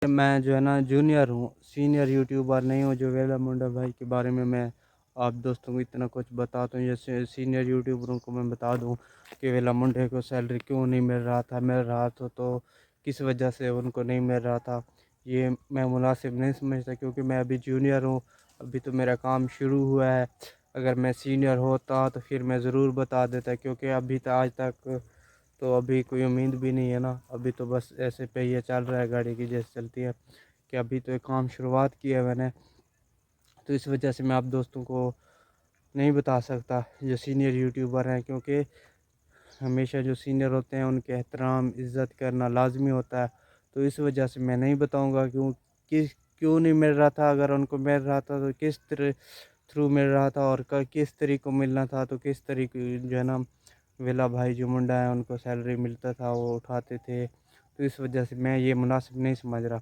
मैं जो है ना जूनियर हूँ, सीनियर यूट्यूबर नहीं हूँ जो वेला मुंडा भाई के बारे में मैं आप दोस्तों को इतना कुछ बताता हूँ। जैसे सीनियर यूट्यूबरों को मैं बता दूँ कि वेला मुंडे को सैलरी क्यों नहीं मिल रहा था, मिल रहा तो किस वजह से उनको नहीं मिल रहा था, ये मैं मुनासिब नहीं समझता। क्योंकि मैं अभी जूनियर हूँ, अभी तो मेरा काम शुरू हुआ है। अगर मैं सीनियर होता तो फिर मैं ज़रूर बता देता, क्योंकि अभी तक आज तक तो अभी कोई उम्मीद भी नहीं है ना। अभी तो बस ऐसे पे ही चल रहा है, गाड़ी की जैसे चलती है, कि अभी तो एक काम शुरुआत की है मैंने। तो इस वजह से मैं आप दोस्तों को नहीं बता सकता जो सीनियर यूट्यूबर हैं, क्योंकि हमेशा जो सीनियर होते हैं उनके एहतराम इज़्ज़त करना लाजमी होता है। तो इस वजह से मैं नहीं बताऊंगा क्यों नहीं मिल रहा था। अगर उनको मिल रहा था तो किस तरह थ्रू मिल रहा था, और किस तरीके को मिलना था, तो किस तरीके जो है ना वेला भाई जो मुंडा है उनको सैलरी मिलता था वो उठाते थे। तो इस वजह से मैं ये मुनासिब नहीं समझ रहा।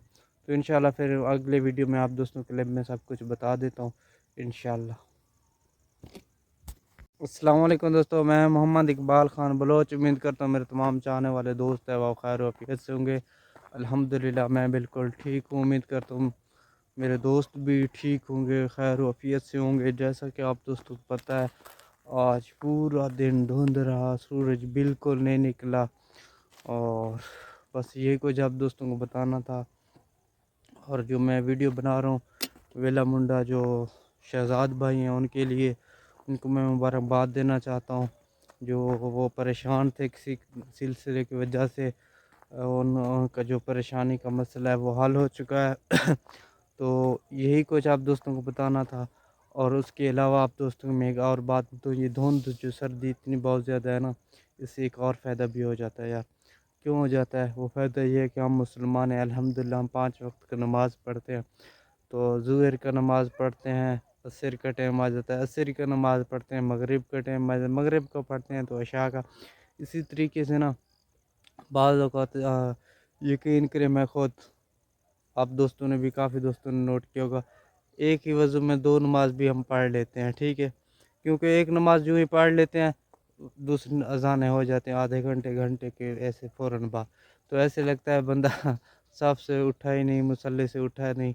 तो इंशाल्लाह फिर अगले वीडियो में आप दोस्तों के लिए मैं सब कुछ बता देता हूँ इंशाल्लाह। अस्सलाम वालेकुम दोस्तों, मैं मोहम्मद इकबाल ख़ान बलोच। उम्मीद करता हूँ मेरे तमाम चाहने वाले दोस्त हैं वो खैर वाफियत से होंगे। अल्हम्दुलिल्लाह मैं बिल्कुल ठीक हूँ। उम्मीद करता हूँ मेरे दोस्त भी ठीक होंगे, खैर वाफियत से होंगे। जैसा कि आप दोस्तों को पता है आज पूरा दिन धुंध रहा, सूरज बिल्कुल नहीं निकला, और बस यही कुछ आप दोस्तों को बताना था। और जो मैं वीडियो बना रहा हूँ वेला मुंडा जो शहजाद भाई हैं उनके लिए, उनको मैं मुबारकबाद देना चाहता हूँ। जो वो परेशान थे किसी सिलसिले की वजह से, उनका जो परेशानी का मसला है वो हल हो चुका है। तो यही कुछ आप दोस्तों को बताना था। और उसके अलावा आप दोस्तों को मैं एक और बात तो ये धुंध जो सर्दी इतनी बहुत ज़्यादा है ना, इससे एक और फ़ायदा भी हो जाता है यार। क्यों हो जाता है? वो फ़ायदा ये है कि हम मुसलमान हैं, अल्हम्दुलिल्लाह हम 5 वक्त का नमाज़ पढ़ते हैं। तो ज़ुहर का नमाज़ पढ़ते हैं, असर का टाइम आ जाता है, असर का नमाज़ पढ़ते हैं, मगरिब का टाइम आ जाता है, मगरिब का पढ़ते हैं तो इशा का। इसी तरीके से ना बाज़ औक़ात यकीन करें मैं ख़ुद, आप दोस्तों ने भी काफ़ी दोस्तों ने नोट किया होगा, एक ही वज़ू में 2 नमाज़ भी हम पढ़ लेते हैं, ठीक है। क्योंकि एक नमाज़ यूँ ही पढ़ लेते हैं, दूसरी अज़ानें हो जाते हैं आधे घंटे घंटे के ऐसे फ़ौरन बाद। तो ऐसे लगता है बंदा साफ़ से उठा ही नहीं, मुसल्ले से उठा नहीं।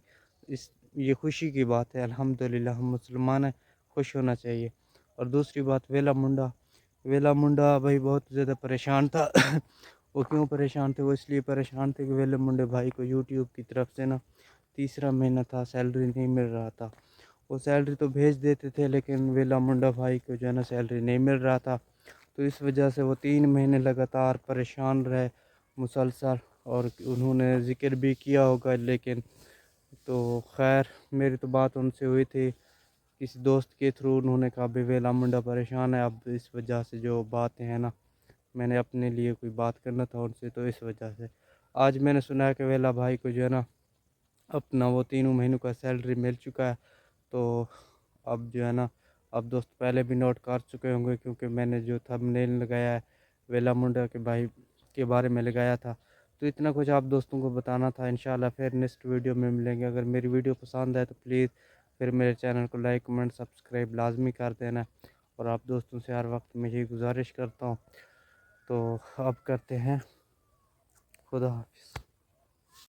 इस ये खुशी की बात है, अल्हम्दुलिल्लाह हम मुसलमान हैं, खुश होना चाहिए। और दूसरी बात वेला मुंडा भाई बहुत ज़्यादा परेशान था। वो क्यों परेशान थे? वो इसलिए परेशान थे कि वेले मुंडे भाई को यूट्यूब की तरफ से ना तीसरा महीना था, सैलरी नहीं मिल रहा था। वो सैलरी तो भेज देते थे लेकिन वेला मुंडा भाई को जो है ना सैलरी नहीं मिल रहा था। तो इस वजह से वो 3 महीने लगातार परेशान रहे मुसलसल। और उन्होंने ज़िक्र भी किया होगा, लेकिन तो खैर मेरी तो बात उनसे हुई थी किसी दोस्त के थ्रू। उन्होंने कहा भाई वेला मुंडा परेशान है, अब इस वजह से जो बातें हैं ना, मैंने अपने लिए कोई बात करना था उनसे, तो इस वजह से आज मैंने सुना है कि वेला भाई को जो है ना अपना वो तीनों महीनों का सैलरी मिल चुका है। तो अब जो है ना, अब दोस्त पहले भी नोट कर चुके होंगे, क्योंकि मैंने जो थंबनेल लगाया है वेला मुंडा के भाई के बारे में लगाया था। तो इतना कुछ आप दोस्तों को बताना था। इंशाल्लाह फिर नेक्स्ट वीडियो में मिलेंगे। अगर मेरी वीडियो पसंद है तो प्लीज़ फिर मेरे चैनल को लाइक कमेंट सब्सक्राइब लाजमी कर देना। और आप दोस्तों से हर वक्त मैं यही गुजारिश करता हूँ। तो अब करते हैं, खुदा हाफिज़।